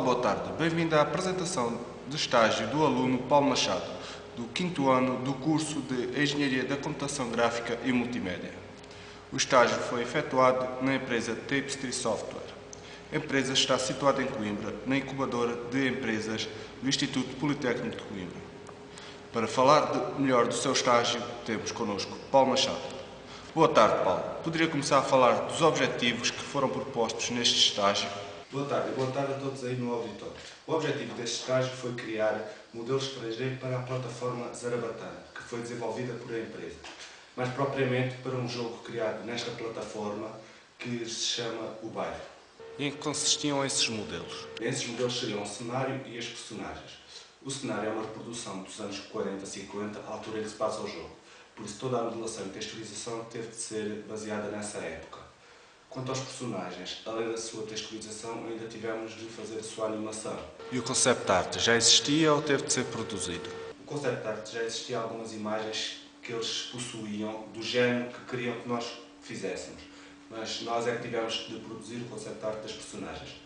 Boa tarde, bem-vindo à apresentação de estágio do aluno Paulo Machado, do 5º ano do curso de Engenharia da Computação Gráfica e Multimédia. O estágio foi efetuado na empresa Tapestry Software. A empresa está situada em Coimbra, na incubadora de empresas do Instituto Politécnico de Coimbra. Para falar melhor do seu estágio, temos connosco Paulo Machado. Boa tarde, Paulo. Poderia começar a falar dos objetivos que foram propostos neste estágio? Boa tarde a todos aí no auditório. O objetivo deste estágio foi criar modelo estrangeiro para a plataforma Zarabatana, que foi desenvolvida por a empresa, mais propriamente para um jogo criado nesta plataforma que se chama O Bairro. E em que consistiam esses modelos? Esses modelos seriam o cenário e as personagens. O cenário é uma reprodução dos anos 40-50, à altura em que se passa o jogo. Por isso toda a modelação e texturização teve de ser baseada nessa época. Quanto aos personagens, além da sua texturização, ainda tivemos de fazer a sua animação. E o concept art já existia ou teve de ser produzido? O concept art já existia algumas imagens que eles possuíam do género que queriam que nós fizéssemos, mas nós é que tivemos de produzir o concept art das personagens.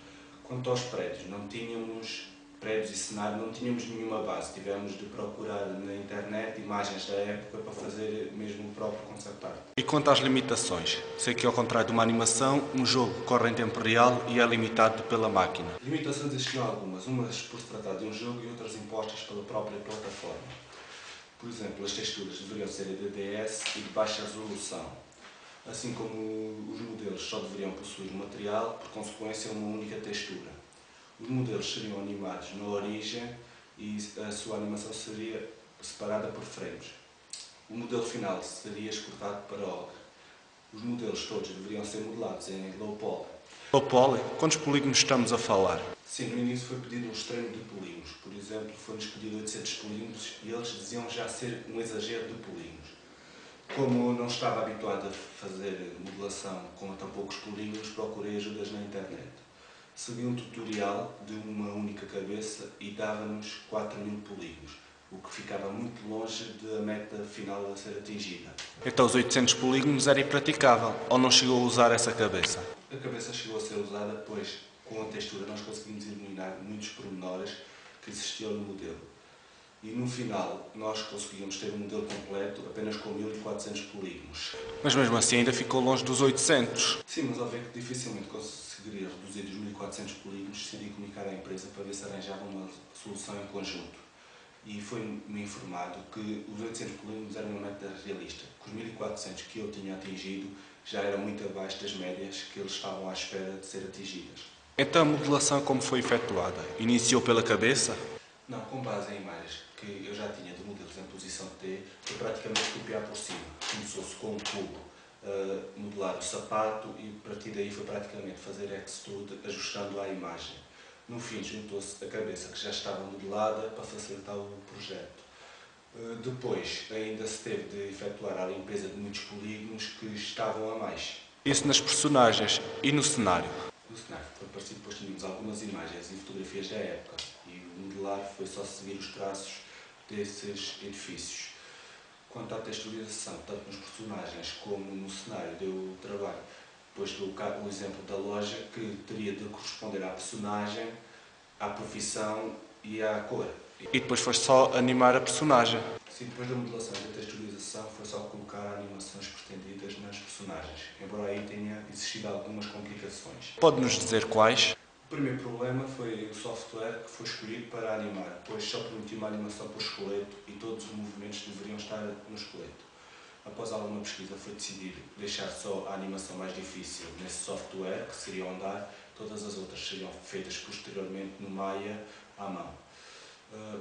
Quanto aos prédios, não tínhamos prédios e cenário, não tínhamos nenhuma base, tivemos de procurar na internet imagens da época para fazer mesmo o próprio concept art. E quanto às limitações? Sei que ao contrário de uma animação, um jogo corre em tempo real e é limitado pela máquina. Limitações existiam algumas, umas por se tratar de um jogo e outras impostas pela própria plataforma. Por exemplo, as texturas deveriam ser DDS e de baixa resolução, assim como os modelos só deveriam possuir material, por consequência uma única textura. Os modelos seriam animados na origem e a sua animação seria separada por frames. O modelo final seria exportado para OGG. Os modelos todos deveriam ser modelados em low poly. Low poly? Quantos polígonos estamos a falar? Sim, no início foi pedido um extremo de polígonos. Por exemplo, foi-nos pedido 800 polígonos e eles diziam já ser um exagero de polígonos. Como não estava habituado a fazer modelação com tão poucos polígonos, procurei ajudas na internet. Segui um tutorial de uma única cabeça e dava-nos 4000 polígonos, o que ficava muito longe da meta final a ser atingida. Então os 800 polígonos era impraticável, ou não chegou a usar essa cabeça? A cabeça chegou a ser usada, pois com a textura nós conseguimos eliminar muitos pormenores que existiam no modelo. E no final nós conseguíamos ter um modelo completo apenas com 1400 polígonos. Mas mesmo assim ainda ficou longe dos 800. Sim, mas ao ver que dificilmente conseguiria reduzir os 1400 polígonos, decidi comunicar à empresa para ver se arranjava uma solução em conjunto. E foi-me informado que os 800 polígonos eram uma meta realista, que os 1400 que eu tinha atingido já eram muito abaixo das médias que eles estavam à espera de ser atingidas. Então a modelação como foi efetuada? Iniciou pela cabeça? Não, com base em imagens que eu já tinha de modelos em posição T, foi praticamente copiar por cima. Começou-se com um cubo a modelar o sapato e a partir daí foi praticamente fazer extrude ajustando à imagem. No fim juntou-se a cabeça que já estava modelada para facilitar o projeto. Depois ainda se teve de efetuar a limpeza de muitos polígonos que estavam a mais. Isso nas personagens e no cenário? No cenário foi parecido, depois tínhamos algumas imagens e fotografias da época e o modelar foi só seguir os traços desses edifícios. Quanto à texturização, tanto nos personagens como no cenário, deu o trabalho, depois do o exemplo da loja que teria de corresponder à personagem, à profissão e à cor. E depois foi só animar a personagem? Sim, depois da modelação e da texturização foi só colocar animações pretendidas nas personagens, embora aí tenha existido algumas complicações. Pode-nos dizer quais? O primeiro problema foi o software que foi escolhido para animar, pois só permitia uma animação por esqueleto e todos os movimentos deveriam estar no esqueleto. Após alguma pesquisa foi decidido deixar só a animação mais difícil nesse software, que seria o andar, todas as outras seriam feitas posteriormente no Maya à mão.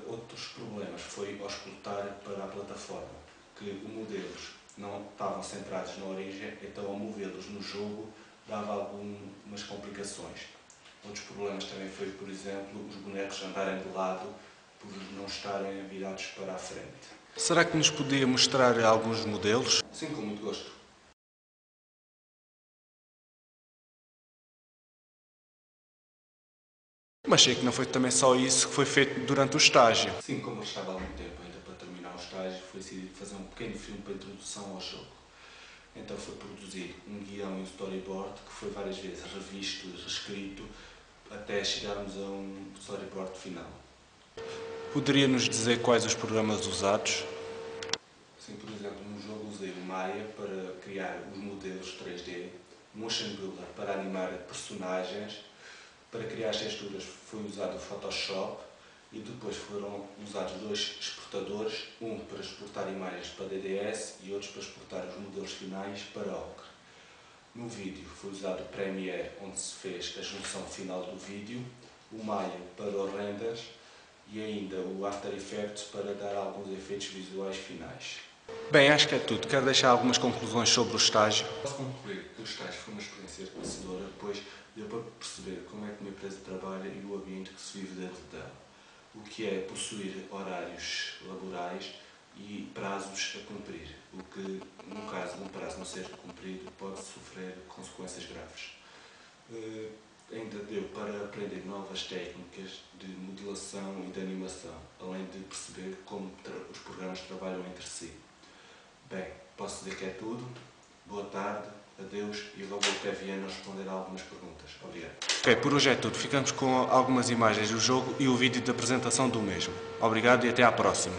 Outros problemas foi ao exportar para a plataforma, que os modelos não estavam centrados na origem, então ao movê-los no jogo dava algumas complicações. Outros problemas também foi, por exemplo, os bonecos andarem de lado por não estarem virados para a frente. Será que nos podia mostrar alguns modelos? Sim, com muito gosto. Mas sei que não foi também só isso que foi feito durante o estágio. Sim, como eu estava há muito tempo ainda para terminar o estágio, foi decidido fazer um pequeno filme para introdução ao jogo. Então foi produzido um guião e um storyboard que foi várias vezes revisto e reescrito até chegarmos a um storyboard final. Poderia nos dizer quais os programas usados? Sim, por exemplo, no jogo usei o Maya para criar os modelos 3D, Motion Builder para animar personagens, para criar as texturas foi usado o Photoshop e depois foram usados dois exportadores, um para exportar imagens para DDS e outro para exportar os modelos finais para Ocre. No vídeo foi usado o Premiere, onde se fez a junção final do vídeo, o Maya para os renders e ainda o After Effects para dar alguns efeitos visuais finais. Bem, acho que é tudo. Quero deixar algumas conclusões sobre o estágio. Posso concluir que o estágio foi uma experiência enriquecedora, pois deu para perceber como é que uma empresa trabalha e o ambiente que se vive dentro dela. O que é possuir horários laborais e prazos a cumprir, o que, no caso de um prazo não ser cumprido, pode sofrer consequências graves. Ainda deu para aprender novas técnicas de modelação e de animação, além de perceber como os programas trabalham entre si. Bem, posso dizer que é tudo. Boa tarde, adeus e logo até Viena responder a algumas perguntas. Obrigado. Ok, por hoje é tudo. Ficamos com algumas imagens do jogo e o vídeo de apresentação do mesmo. Obrigado e até à próxima.